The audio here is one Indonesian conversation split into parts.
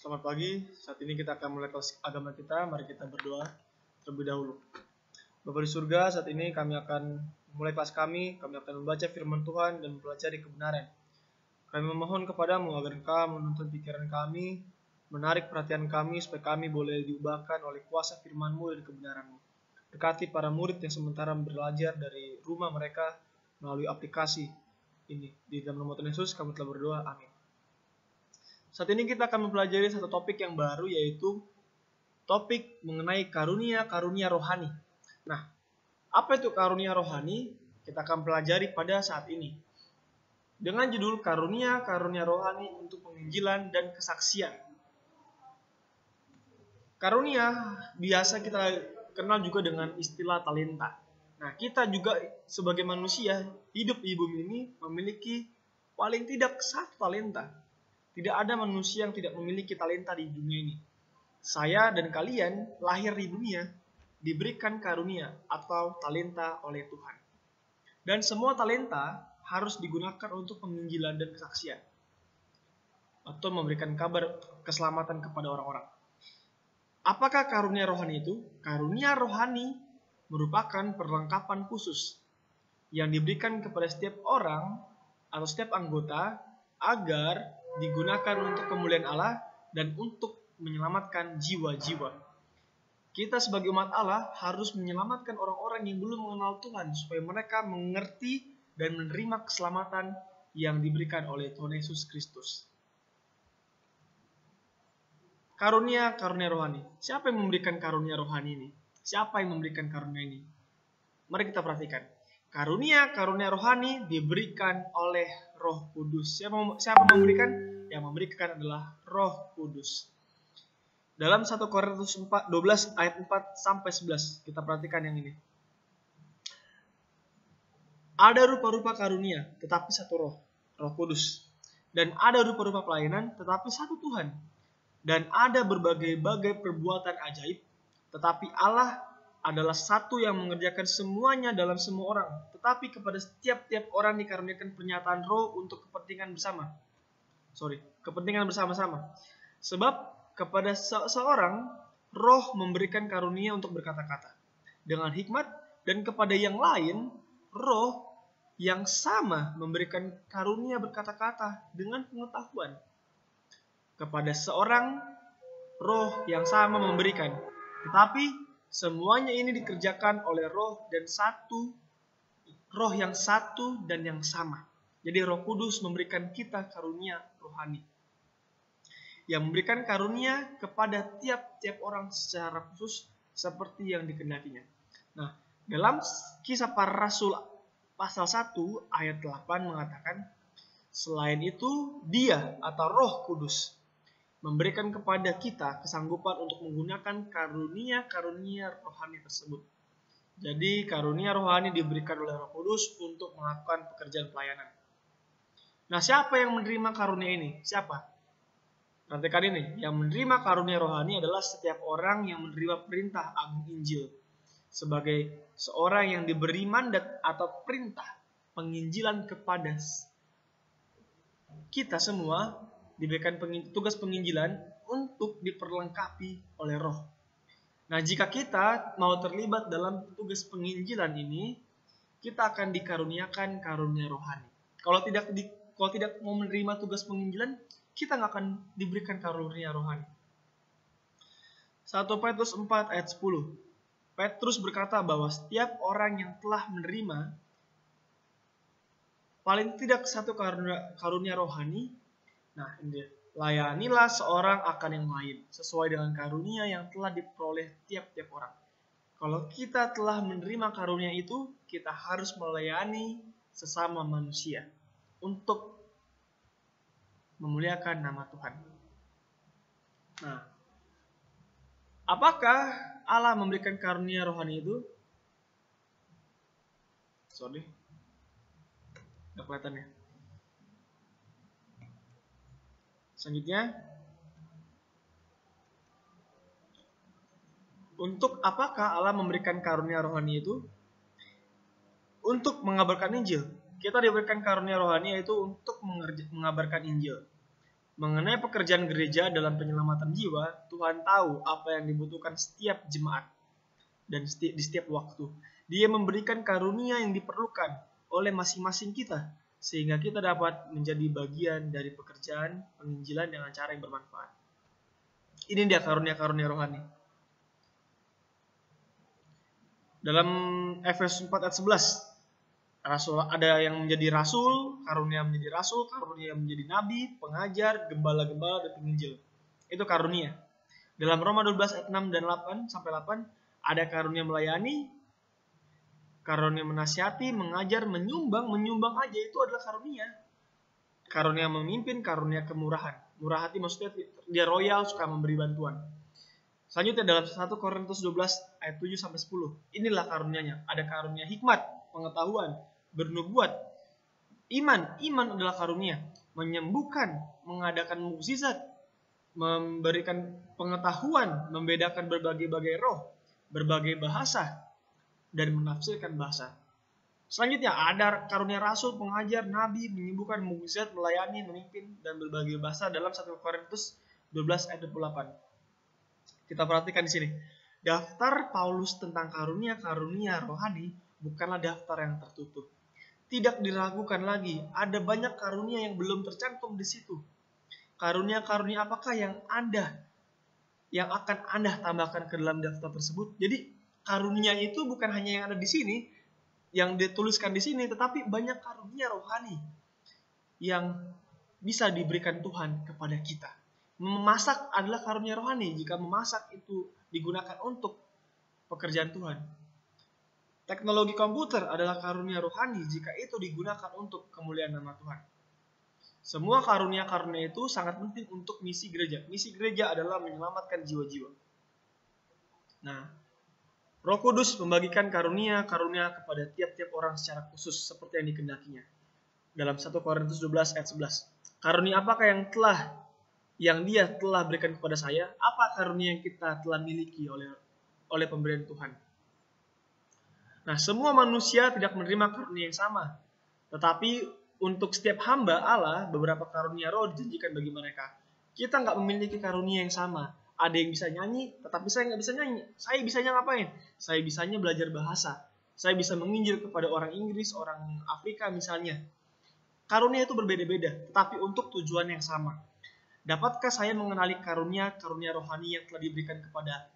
Selamat pagi, saat ini kita akan mulai kelas agama kita. Mari kita berdoa terlebih dahulu. Bapa di surga, saat ini kami akan mulai kelas kami akan membaca firman Tuhan dan mempelajari kebenaran. Kami memohon kepadamu agar Engkau menuntun pikiran kami, menarik perhatian kami supaya kami boleh diubahkan oleh kuasa firman-Mu dan kebenaran-Mu. Dekati para murid yang sementara belajar dari rumah mereka melalui aplikasi ini. Di dalam nama Tuhan Yesus kami telah berdoa, amin. Saat ini kita akan mempelajari satu topik yang baru, yaitu topik mengenai karunia-karunia rohani. Nah, apa itu karunia rohani? Kita akan pelajari pada saat ini. Dengan judul karunia-karunia rohani untuk penginjilan dan kesaksian. Karunia biasa kita kenal juga dengan istilah talenta. Nah, kita juga sebagai manusia hidup di bumi ini memiliki paling tidak satu talenta. Tidak ada manusia yang tidak memiliki talenta di dunia ini. Saya dan kalian lahir di dunia diberikan karunia atau talenta oleh Tuhan. Dan semua talenta harus digunakan untuk penginjilan dan kesaksian. Atau memberikan kabar keselamatan kepada orang-orang. Apakah karunia rohani itu? Karunia rohani merupakan perlengkapan khusus yang diberikan kepada setiap orang atau setiap anggota agar digunakan untuk kemuliaan Allah dan untuk menyelamatkan jiwa-jiwa. Kita sebagai umat Allah harus menyelamatkan orang-orang yang belum mengenal Tuhan supaya mereka mengerti dan menerima keselamatan yang diberikan oleh Tuhan Yesus Kristus. Karunia-karunia rohani. Siapa yang memberikan karunia rohani ini? Siapa yang memberikan karunia ini? Mari kita perhatikan. Karunia-karunia rohani diberikan oleh Roh Kudus. Siapa memberikan? Yang memberikan adalah Roh Kudus. Dalam 1 Korintus 12 ayat 4 sampai 11, kita perhatikan yang ini. Ada rupa-rupa karunia, tetapi satu Roh, Roh Kudus. Dan ada rupa-rupa pelayanan, tetapi satu Tuhan. Dan ada berbagai-bagai perbuatan ajaib, tetapi Allah adalah satu yang mengerjakan semuanya dalam semua orang. Tetapi kepada setiap orang dikaruniakan pernyataan roh untuk kepentingan bersama-sama. Sebab kepada seorang roh memberikan karunia untuk berkata-kata dengan hikmat, dan kepada yang lain roh yang sama memberikan karunia berkata-kata dengan pengetahuan. Kepada seorang roh yang sama memberikan, tetapi semuanya ini dikerjakan oleh roh yang satu dan yang sama. Jadi Roh Kudus memberikan kita karunia rohani. Yang memberikan karunia kepada tiap-tiap orang secara khusus seperti yang dikehendakinya. Nah, dalam Kisah Para Rasul pasal 1 ayat 8 mengatakan, selain itu Dia atau Roh Kudus memberikan kepada kita kesanggupan untuk menggunakan karunia-karunia rohani tersebut. Jadi karunia rohani diberikan oleh Roh Kudus untuk melakukan pekerjaan pelayanan. Nah, siapa yang menerima karunia ini? Siapa? Perhatikan ini, yang menerima karunia rohani adalah setiap orang yang menerima perintah agung Injil. Sebagai seorang yang diberi mandat atau perintah penginjilan kepada kita semua, diberikan tugas penginjilan untuk diperlengkapi oleh Roh. Nah, jika kita mau terlibat dalam tugas penginjilan ini, kita akan dikaruniakan karunia rohani. Kalau tidak mau menerima tugas penginjilan, kita nggak akan diberikan karunia rohani. 1 Petrus 4 ayat 10. Petrus berkata bahwa setiap orang yang telah menerima paling tidak satu karunia rohani, nah, ini layanilah seorang akan yang lain sesuai dengan karunia yang telah diperoleh tiap-tiap orang. Kalau kita telah menerima karunia itu, kita harus melayani sesama manusia untuk memuliakan nama Tuhan. Nah, apakah Allah memberikan karunia rohani itu? Nggak kelihatan ya. Selanjutnya, untuk apakah Allah memberikan karunia rohani itu? Untuk mengabarkan Injil. Kita diberikan karunia rohani yaitu untuk mengabarkan Injil. Mengenai pekerjaan gereja dalam penyelamatan jiwa, Tuhan tahu apa yang dibutuhkan setiap jemaat dan di setiap waktu. Dia memberikan karunia yang diperlukan oleh masing-masing kita, sehingga kita dapat menjadi bagian dari pekerjaan penginjilan dengan cara yang bermanfaat. Ini dia karunia-karunia rohani. Dalam Efesus 4 ayat 11, rasul, ada yang menjadi rasul, karunia menjadi rasul, karunia menjadi nabi, pengajar, gembala-gembala, dan penginjil. Itu karunia. Dalam Roma 12 ayat 6 dan 8 sampai 8, ada karunia melayani, karunia menasihati, mengajar, menyumbang aja itu adalah karunia. Karunia memimpin, karunia kemurahan. Murah hati maksudnya dia royal, suka memberi bantuan. Selanjutnya dalam 1 Korintus 12 ayat 7 sampai 10. Inilah karunianya. Ada karunia hikmat, pengetahuan, bernubuat, iman adalah karunia, menyembuhkan, mengadakan mukjizat, memberikan pengetahuan, membedakan berbagai-bagai roh, berbagai bahasa, dan menafsirkan bahasa. Selanjutnya ada karunia rasul, pengajar, nabi, menyembuhkan, mukjizat, melayani, memimpin, dan berbagai bahasa dalam 1 Korintus 12 ayat 28. Kita perhatikan di sini. Daftar Paulus tentang karunia-karunia rohani bukanlah daftar yang tertutup. Tidak diragukan lagi, ada banyak karunia yang belum tercantum di situ. Karunia-karunia apakah yang akan Anda tambahkan ke dalam daftar tersebut? Jadi karunia itu bukan hanya yang ada di sini, yang dituliskan di sini, tetapi banyak karunia rohani yang bisa diberikan Tuhan kepada kita. Memasak adalah karunia rohani jika memasak itu digunakan untuk pekerjaan Tuhan. Teknologi komputer adalah karunia rohani jika itu digunakan untuk kemuliaan nama Tuhan. Semua karunia-karunia itu sangat penting untuk misi gereja. Misi gereja adalah menyelamatkan jiwa-jiwa. Nah, Roh Kudus membagikan karunia-karunia kepada tiap-tiap orang secara khusus seperti yang dikehendakinya. Dalam 1 Korintus 12 ayat 11. Karunia apakah yang dia telah berikan kepada saya? Apa karunia yang kita telah miliki oleh pemberian Tuhan? Nah, semua manusia tidak menerima karunia yang sama. Tetapi untuk setiap hamba Allah, beberapa karunia roh dijanjikan bagi mereka. Kita nggak memiliki karunia yang sama. Ada yang bisa nyanyi, tetapi saya nggak bisa nyanyi. Saya bisanya ngapain? Saya bisanya belajar bahasa. Saya bisa menginjil kepada orang Inggris, orang Afrika misalnya. Karunia itu berbeda-beda, tetapi untuk tujuan yang sama. Dapatkah saya mengenali karunia-karunia rohani yang telah diberikan kepada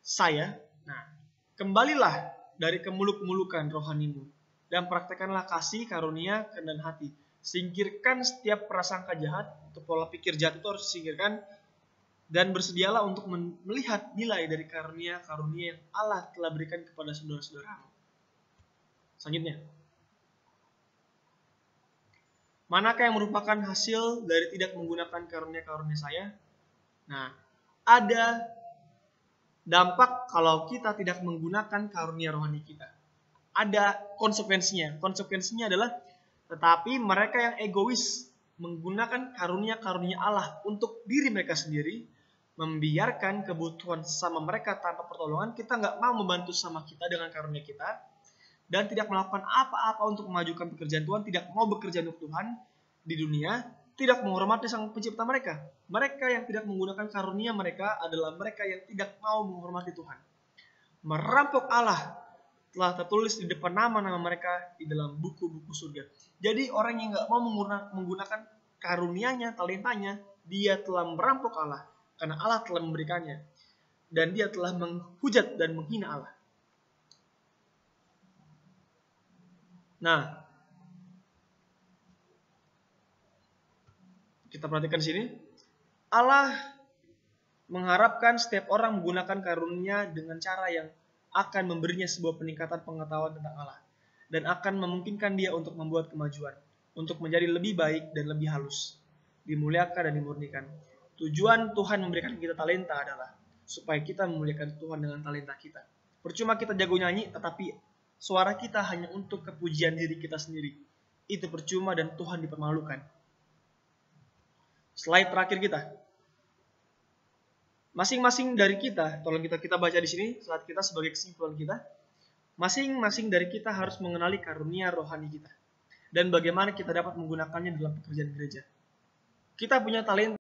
saya? Nah, kembalilah dari kemuluk-mulukan rohanimu dan praktekkanlah kasih, karunia, kerendahan hati. Singkirkan setiap prasangka jahat, atau pola pikir jahat itu harus disingkirkan, dan bersedialah untuk melihat nilai dari karunia-karunia yang Allah telah berikan kepada saudara-saudaramu. Selanjutnya, manakah yang merupakan hasil dari tidak menggunakan karunia-karunia saya? Nah, ada dampak kalau kita tidak menggunakan karunia rohani kita. Ada konsekuensinya. Konsekuensinya adalah tetapi mereka yang egois menggunakan karunia-karunia Allah untuk diri mereka sendiri, membiarkan kebutuhan sesama mereka tanpa pertolongan. Kita nggak mau membantu sesama kita dengan karunia kita, dan tidak melakukan apa-apa untuk memajukan pekerjaan Tuhan, tidak mau bekerja untuk Tuhan di dunia, tidak menghormati Sang Pencipta mereka. Mereka yang tidak menggunakan karunia mereka adalah mereka yang tidak mau menghormati Tuhan. Merampok Allah telah tertulis di depan nama-nama mereka di dalam buku-buku surga. Jadi orang yang nggak mau menggunakan karunia-Nya, talentanya, dia telah merampok Allah karena Allah telah memberikannya, dan dia telah menghujat dan menghina Allah. Nah, kita perhatikan sini, Allah mengharapkan setiap orang menggunakan karunia dengan cara yang akan memberinya sebuah peningkatan pengetahuan tentang Allah dan akan memungkinkan dia untuk membuat kemajuan, untuk menjadi lebih baik dan lebih halus, dimuliakan dan dimurnikan. Tujuan Tuhan memberikan kita talenta adalah supaya kita memuliakan Tuhan dengan talenta kita. Percuma kita jago nyanyi, tetapi suara kita hanya untuk kepujian diri kita sendiri. Itu percuma dan Tuhan dipermalukan. Slide terakhir kita. Masing-masing dari kita, tolong kita baca di sini, slide kita sebagai kesimpulan kita. Masing-masing dari kita harus mengenali karunia rohani kita dan bagaimana kita dapat menggunakannya dalam pekerjaan gereja. kita punya talenta